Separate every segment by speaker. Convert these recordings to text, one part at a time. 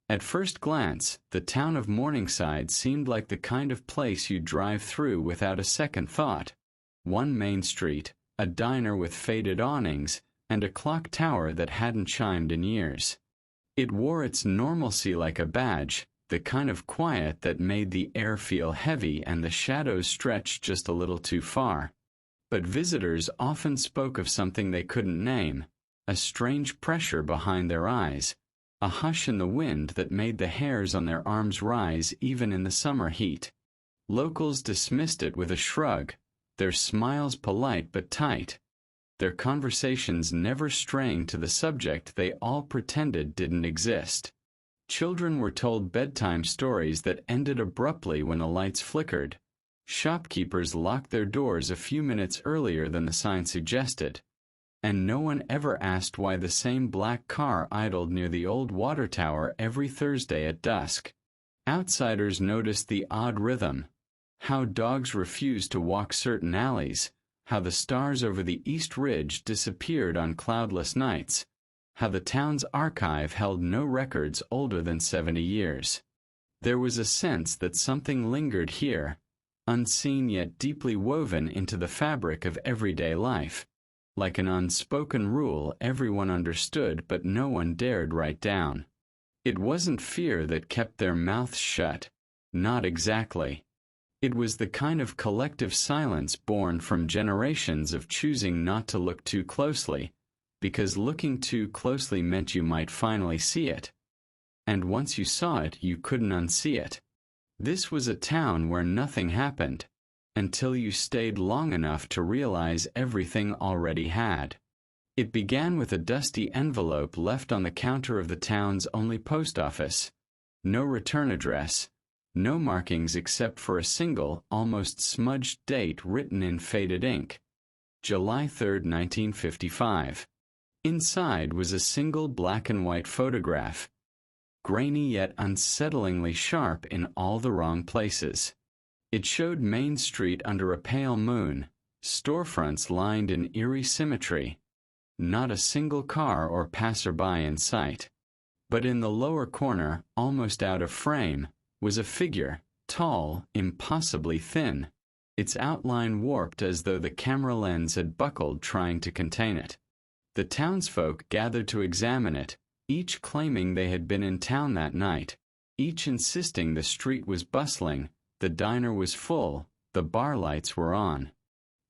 Speaker 1: At first glance, the town of Morningside seemed like the kind of place you'd drive through without a second thought. One main street, a diner with faded awnings, and a clock tower that hadn't chimed in years. It wore its normalcy like a badge, the kind of quiet that made the air feel heavy and the shadows stretch just a little too far. But visitors often spoke of something they couldn't name, a strange pressure behind their eyes, a hush in the wind that made the hairs on their arms rise even in the summer heat. Locals dismissed it with a shrug, their smiles polite but tight, their conversations never straying to the subject they all pretended didn't exist. Children were told bedtime stories that ended abruptly when the lights flickered. Shopkeepers locked their doors a few minutes earlier than the sign suggested. And no one ever asked why the same black car idled near the old water tower every Thursday at dusk. Outsiders noticed the odd rhythm, how dogs refused to walk certain alleys, how the stars over the East Ridge disappeared on cloudless nights, how the town's archive held no records older than 70 years. There was a sense that something lingered here, unseen yet deeply woven into the fabric of everyday life. Like an unspoken rule everyone understood but no one dared write down. It wasn't fear that kept their mouths shut. Not exactly. It was the kind of collective silence born from generations of choosing not to look too closely, because looking too closely meant you might finally see it. And once you saw it, you couldn't unsee it. This was a town where nothing happened, until you stayed long enough to realize everything already had. It began with a dusty envelope left on the counter of the town's only post office. No return address, no markings except for a single, almost smudged date written in faded ink. July 3, 1955. Inside was a single black and white photograph, grainy yet unsettlingly sharp in all the wrong places. It showed Main Street under a pale moon, storefronts lined in eerie symmetry. Not a single car or passerby in sight. But in the lower corner, almost out of frame, was a figure, tall, impossibly thin, its outline warped as though the camera lens had buckled trying to contain it. The townsfolk gathered to examine it, each claiming they had been in town that night, each insisting the street was bustling, the diner was full, the bar lights were on.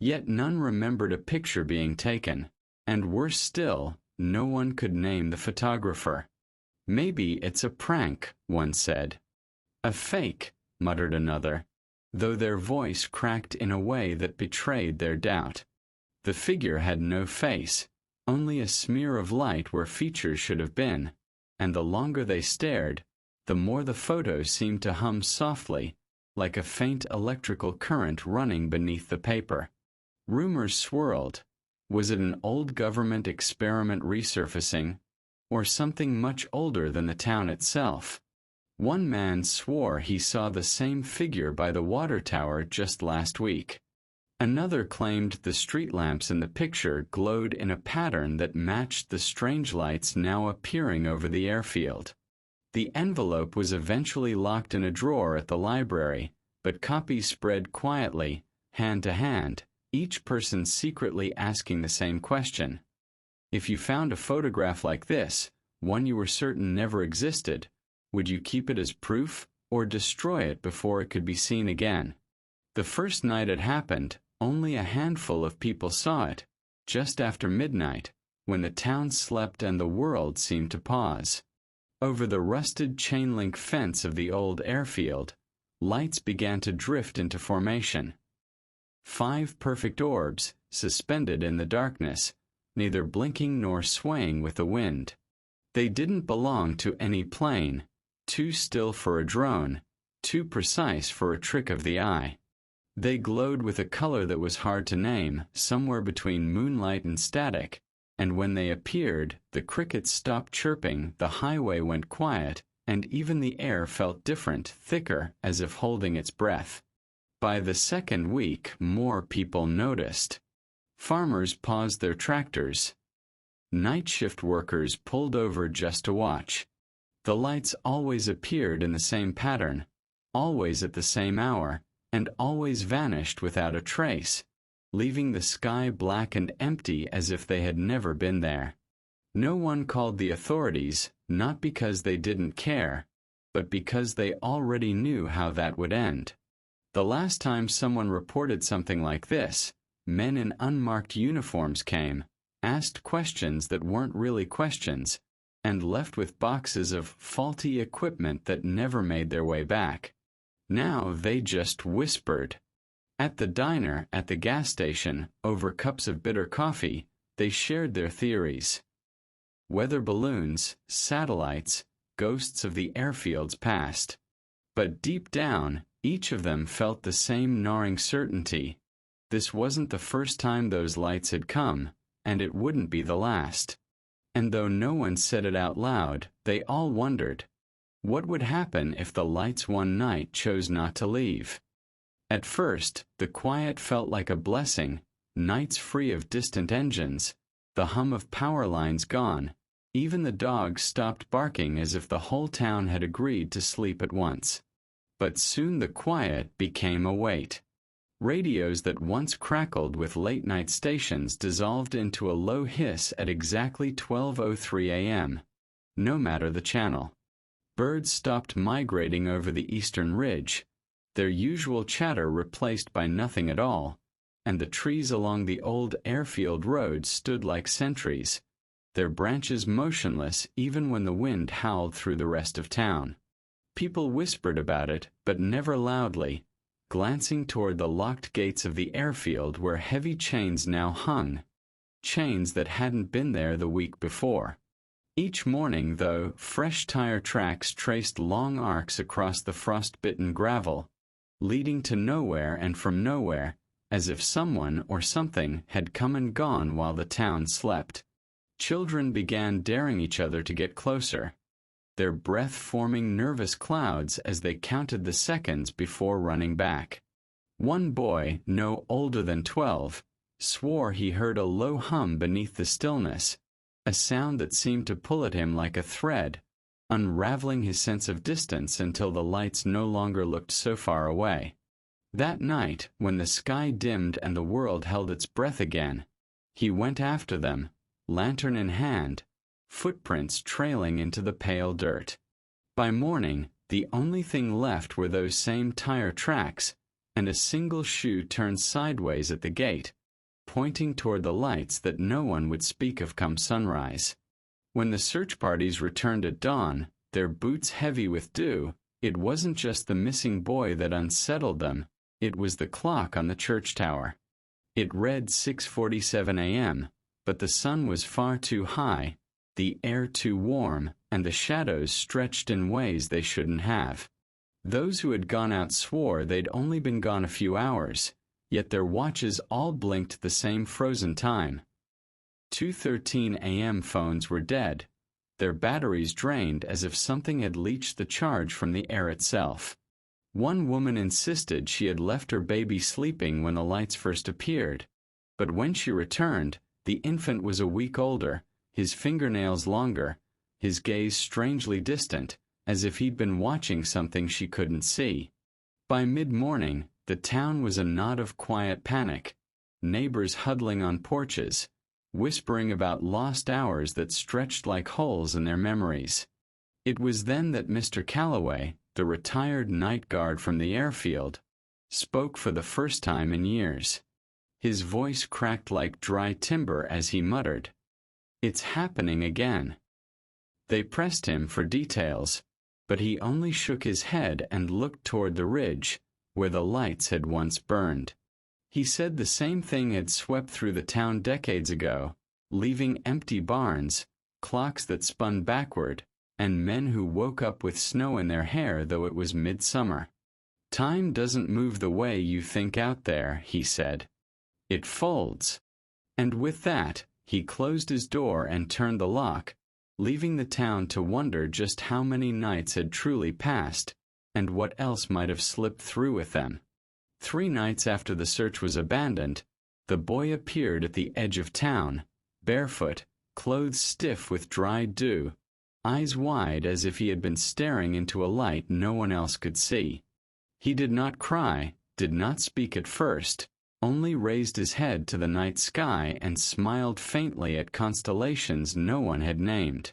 Speaker 1: Yet none remembered a picture being taken, and worse still, no one could name the photographer. Maybe it's a prank, one said. A fake, muttered another, though their voice cracked in a way that betrayed their doubt. The figure had no face, only a smear of light where features should have been, and the longer they stared, the more the photo seemed to hum softly, like a faint electrical current running beneath the paper. Rumors swirled. Was it an old government experiment resurfacing, or something much older than the town itself? One man swore he saw the same figure by the water tower just last week. Another claimed the street lamps in the picture glowed in a pattern that matched the strange lights now appearing over the airfield. The envelope was eventually locked in a drawer at the library, but copies spread quietly, hand to hand, each person secretly asking the same question. If you found a photograph like this, one you were certain never existed, would you keep it as proof, or destroy it before it could be seen again? The first night it happened, only a handful of people saw it, just after midnight, when the town slept and the world seemed to pause. Over the rusted chain-link fence of the old airfield, lights began to drift into formation. 5 perfect orbs, suspended in the darkness, neither blinking nor swaying with the wind. They didn't belong to any plane, too still for a drone, too precise for a trick of the eye. They glowed with a color that was hard to name, somewhere between moonlight and static, and when they appeared, the crickets stopped chirping, the highway went quiet, and even the air felt different, thicker, as if holding its breath. By the second week, more people noticed. Farmers paused their tractors. Night shift workers pulled over just to watch. The lights always appeared in the same pattern, always at the same hour, and always vanished without a trace, leaving the sky black and empty as if they had never been there. No one called the authorities, not because they didn't care, but because they already knew how that would end. The last time someone reported something like this, men in unmarked uniforms came, asked questions that weren't really questions, and left with boxes of faulty equipment that never made their way back. Now they just whispered. At the diner, at the gas station, over cups of bitter coffee, they shared their theories. Weather balloons, satellites, ghosts of the airfields passed. But deep down, each of them felt the same gnawing certainty. This wasn't the first time those lights had come, and it wouldn't be the last. And though no one said it out loud, they all wondered, what would happen if the lights one night chose not to leave? At first, the quiet felt like a blessing, nights free of distant engines, the hum of power lines gone, even the dogs stopped barking as if the whole town had agreed to sleep at once. But soon the quiet became a weight. Radios that once crackled with late-night stations dissolved into a low hiss at exactly 12:03 a.m., no matter the channel. Birds stopped migrating over the eastern ridge, their usual chatter replaced by nothing at all, and the trees along the old airfield road stood like sentries, their branches motionless even when the wind howled through the rest of town. People whispered about it, but never loudly, glancing toward the locked gates of the airfield where heavy chains now hung, chains that hadn't been there the week before. Each morning, though, fresh tire tracks traced long arcs across the frost-bitten gravel, leading to nowhere and from nowhere, as if someone or something had come and gone while the town slept. Children began daring each other to get closer, their breath forming nervous clouds as they counted the seconds before running back. One boy, no older than 12, swore he heard a low hum beneath the stillness, a sound that seemed to pull at him like a thread, unraveling his sense of distance until the lights no longer looked so far away. That night, when the sky dimmed and the world held its breath again, he went after them, lantern in hand, footprints trailing into the pale dirt. By morning, the only thing left were those same tire tracks, and a single shoe turned sideways at the gate, pointing toward the lights that no one would speak of come sunrise. When the search parties returned at dawn, their boots heavy with dew, it wasn't just the missing boy that unsettled them, it was the clock on the church tower. It read 6:47 a.m., but the sun was far too high, the air too warm, and the shadows stretched in ways they shouldn't have. Those who had gone out swore they'd only been gone a few hours, yet their watches all blinked the same frozen time. 2:13 a.m. phones were dead, their batteries drained as if something had leached the charge from the air itself. One woman insisted she had left her baby sleeping when the lights first appeared, but when she returned, the infant was a week older, his fingernails longer, his gaze strangely distant, as if he'd been watching something she couldn't see. By mid-morning, the town was a knot of quiet panic, neighbors huddling on porches, whispering about lost hours that stretched like holes in their memories. It was then that Mr. Calloway, the retired night guard from the airfield, spoke for the first time in years. His voice cracked like dry timber as he muttered, "It's happening again." They pressed him for details, but he only shook his head and looked toward the ridge, where the lights had once burned. He said the same thing had swept through the town decades ago, leaving empty barns, clocks that spun backward, and men who woke up with snow in their hair though it was midsummer. "Time doesn't move the way you think out there," he said. "It folds." And with that, he closed his door and turned the lock, leaving the town to wonder just how many nights had truly passed, and what else might have slipped through with them. 3 nights after the search was abandoned, the boy appeared at the edge of town, barefoot, clothes stiff with dry dew, eyes wide as if he had been staring into a light no one else could see. He did not cry, did not speak at first, only raised his head to the night sky and smiled faintly at constellations no one had named.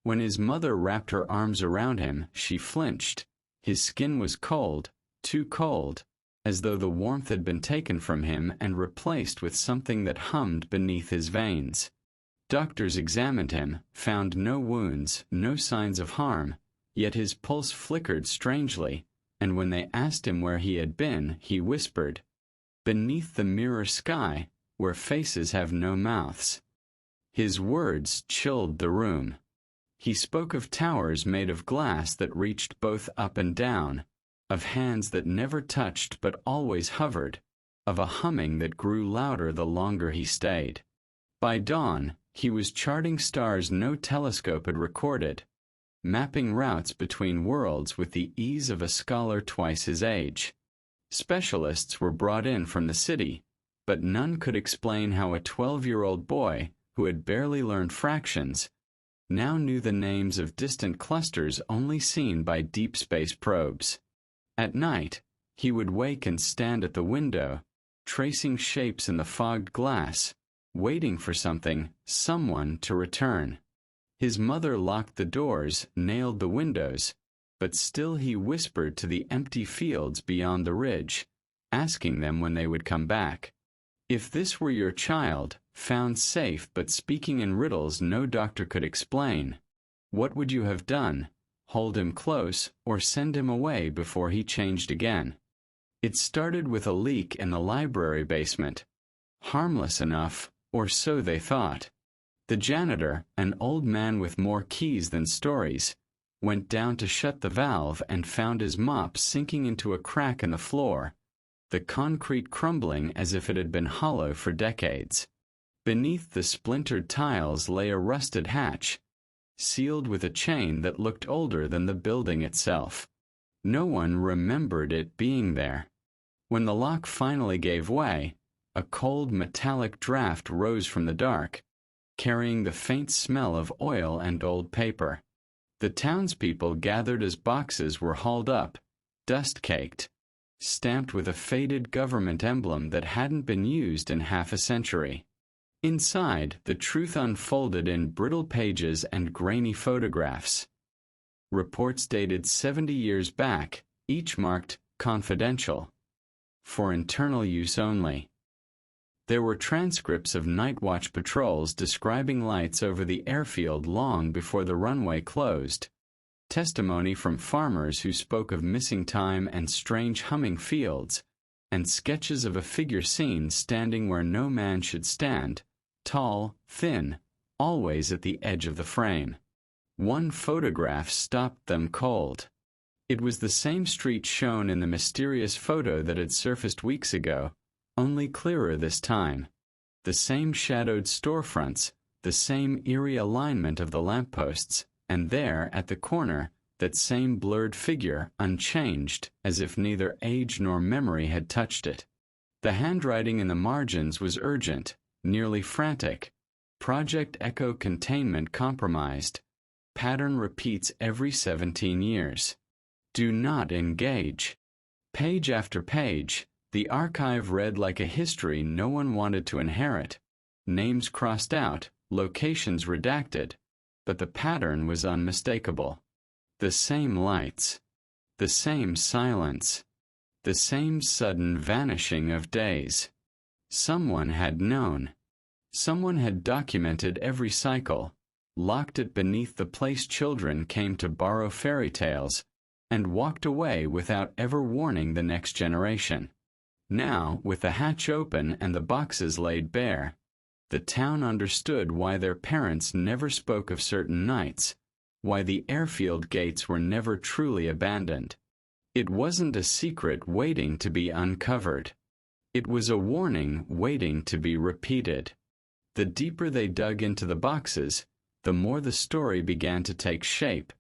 Speaker 1: When his mother wrapped her arms around him, she flinched. His skin was cold, too cold, as though the warmth had been taken from him and replaced with something that hummed beneath his veins. Doctors examined him, found no wounds, no signs of harm, yet his pulse flickered strangely, and when they asked him where he had been, he whispered, "Beneath the mirror sky, where faces have no mouths." His words chilled the room. He spoke of towers made of glass that reached both up and down, of hands that never touched but always hovered, of a humming that grew louder the longer he stayed. By dawn, he was charting stars no telescope had recorded, mapping routes between worlds with the ease of a scholar twice his age. Specialists were brought in from the city, but none could explain how a 12-year-old boy, who had barely learned fractions, now knew the names of distant clusters only seen by deep space probes. At night, he would wake and stand at the window, tracing shapes in the fogged glass, waiting for something, someone to return. His mother locked the doors, nailed the windows, but still he whispered to the empty fields beyond the ridge, asking them when they would come back. If this were your child, found safe but speaking in riddles no doctor could explain, what would you have done? Hold him close or send him away before he changed again? It started with a leak in the library basement. Harmless enough, or so they thought. The janitor, an old man with more keys than stories, went down to shut the valve and found his mop sinking into a crack in the floor, the concrete crumbling as if it had been hollow for decades. Beneath the splintered tiles lay a rusted hatch, sealed with a chain that looked older than the building itself. No one remembered it being there. When the lock finally gave way, a cold metallic draft rose from the dark, carrying the faint smell of oil and old paper. The townspeople gathered as boxes were hauled up, dust-caked, stamped with a faded government emblem that hadn't been used in half a century. Inside, the truth unfolded in brittle pages and grainy photographs. Reports dated 70 years back, each marked confidential, for internal use only. There were transcripts of night watch patrols describing lights over the airfield long before the runway closed, testimony from farmers who spoke of missing time and strange humming fields, and sketches of a figure seen standing where no man should stand, tall, thin, always at the edge of the frame. One photograph stopped them cold. It was the same street shown in the mysterious photo that had surfaced weeks ago, only clearer this time. The same shadowed storefronts, the same eerie alignment of the lampposts, and there, at the corner, that same blurred figure, unchanged, as if neither age nor memory had touched it. The handwriting in the margins was urgent, nearly frantic. Project Echo containment compromised. Pattern repeats every 17 years. Do not engage. Page after page, the archive read like a history no one wanted to inherit. Names crossed out, locations redacted, but the pattern was unmistakable. The same lights, the same silence, the same sudden vanishing of days. Someone had known. Someone had documented every cycle, locked it beneath the place children came to borrow fairy tales, and walked away without ever warning the next generation. Now, with the hatch open and the boxes laid bare, the town understood why their parents never spoke of certain nights, why the airfield gates were never truly abandoned. It wasn't a secret waiting to be uncovered. It was a warning waiting to be repeated. The deeper they dug into the boxes, the more the story began to take shape,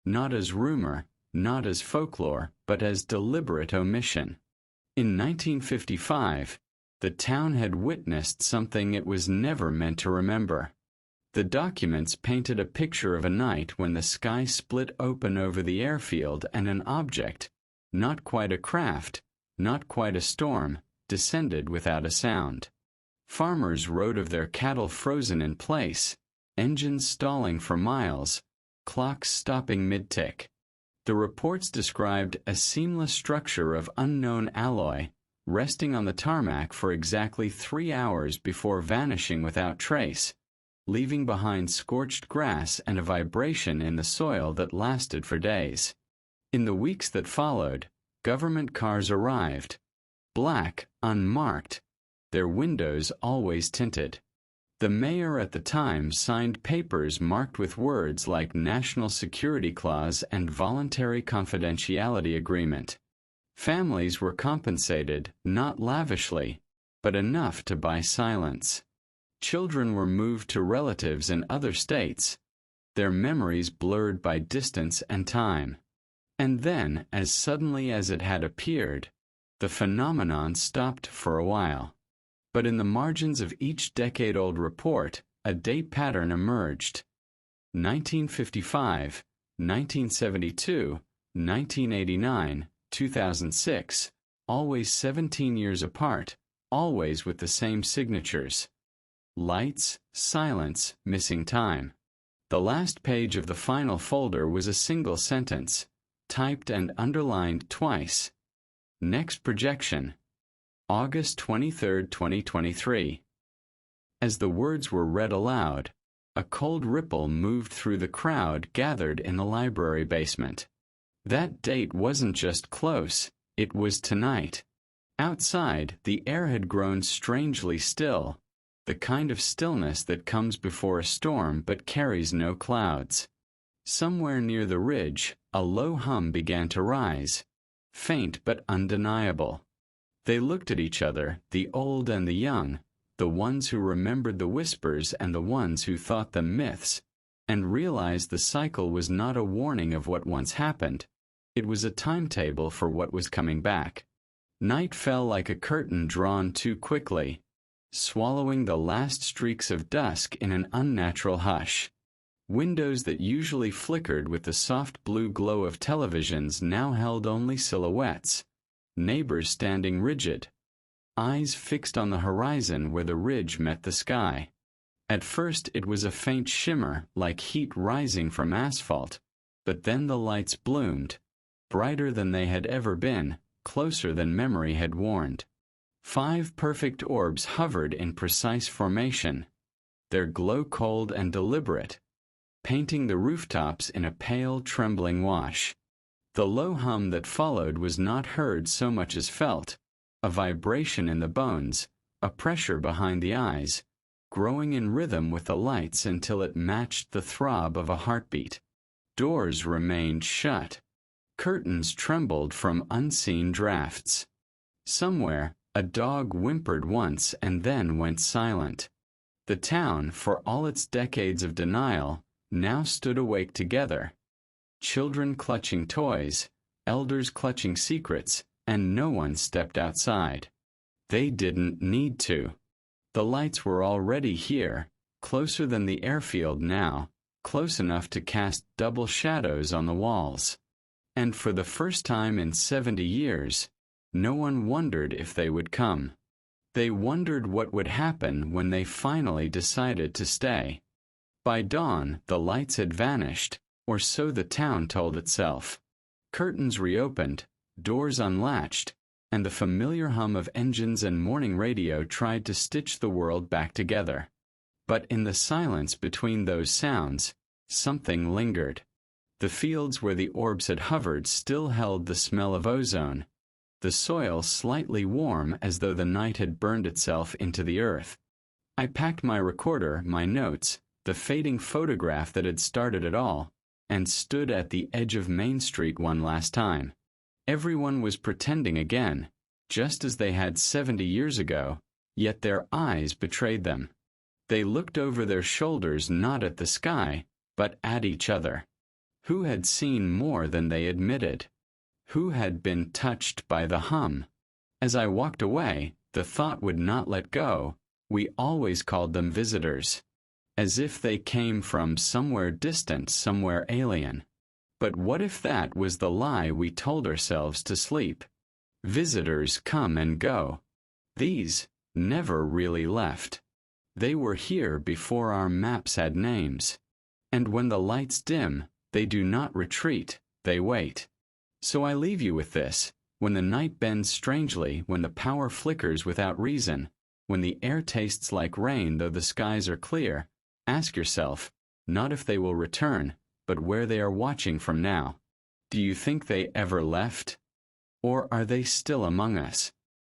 Speaker 1: not as rumor, not as folklore, but as deliberate omission. In 1955, the town had witnessed something it was never meant to remember. The documents painted a picture of a night when the sky split open over the airfield and an object, not quite a craft, not quite a storm, descended without a sound. Farmers wrote of their cattle frozen in place, engines stalling for miles, clocks stopping mid-tick. The reports described a seamless structure of unknown alloy, resting on the tarmac for exactly 3 hours before vanishing without trace, leaving behind scorched grass and a vibration in the soil that lasted for days. In the weeks that followed, government cars arrived, black, unmarked, their windows always tinted. The mayor at the time signed papers marked with words like National Security Clause and Voluntary Confidentiality Agreement. Families were compensated, not lavishly, but enough to buy silence. Children were moved to relatives in other states, their memories blurred by distance and time. And then, as suddenly as it had appeared, the phenomenon stopped for a while. But in the margins of each decade-old report, a date pattern emerged. 1955, 1972, 1989, 2006, always 17 years apart, always with the same signatures. Lights, silence, missing time. The last page of the final folder was a single sentence, typed and underlined twice. Next projection. August 23, 2023. As the words were read aloud, a cold ripple moved through the crowd gathered in the library basement. That date wasn't just close, it was tonight. Outside, the air had grown strangely still, the kind of stillness that comes before a storm but carries no clouds. Somewhere near the ridge, a low hum began to rise, faint but undeniable. They looked at each other, the old and the young, the ones who remembered the whispers and the ones who thought them myths, and realized the cycle was not a warning of what once happened. It was a timetable for what was coming back. Night fell like a curtain drawn too quickly, swallowing the last streaks of dusk in an unnatural hush. Windows that usually flickered with the soft blue glow of televisions now held only silhouettes. Neighbors standing rigid, eyes fixed on the horizon where the ridge met the sky. At first it was a faint shimmer like heat rising from asphalt, but then the lights bloomed, brighter than they had ever been, closer than memory had warned. 5 perfect orbs hovered in precise formation, their glow cold and deliberate, painting the rooftops in a pale, trembling wash. The low hum that followed was not heard so much as felt, a vibration in the bones, a pressure behind the eyes, growing in rhythm with the lights until it matched the throb of a heartbeat. Doors remained shut. Curtains trembled from unseen drafts. Somewhere, a dog whimpered once and then went silent. The town, for all its decades of denial, now stood awake together. Children clutching toys, elders clutching secrets, and no one stepped outside. They didn't need to. The lights were already here, closer than the airfield now, close enough to cast double shadows on the walls. And for the first time in 70 years, no one wondered if they would come. They wondered what would happen when they finally decided to stay. By dawn, the lights had vanished, or so the town told itself. Curtains reopened, doors unlatched, and the familiar hum of engines and morning radio tried to stitch the world back together. But in the silence between those sounds, something lingered. The fields where the orbs had hovered still held the smell of ozone, the soil slightly warm as though the night had burned itself into the earth. I packed my recorder, my notes, the fading photograph that had started it all, and stood at the edge of Main Street one last time. Everyone was pretending again, just as they had 70 years ago, yet their eyes betrayed them. They looked over their shoulders not at the sky, but at each other. Who had seen more than they admitted? Who had been touched by the hum? As I walked away, the thought would not let go. We always called them visitors. as if they came from somewhere distant, somewhere alien. But what if that was the lie we told ourselves to sleep? Visitors come and go. These never really left. They were here before our maps had names. And when the lights dim, they do not retreat, they wait. So I leave you with this. When the night bends strangely, when the power flickers without reason, when the air tastes like rain though the skies are clear, ask yourself, not if they will return, but where they are watching from now. Do you think they ever left? Or are they still among us?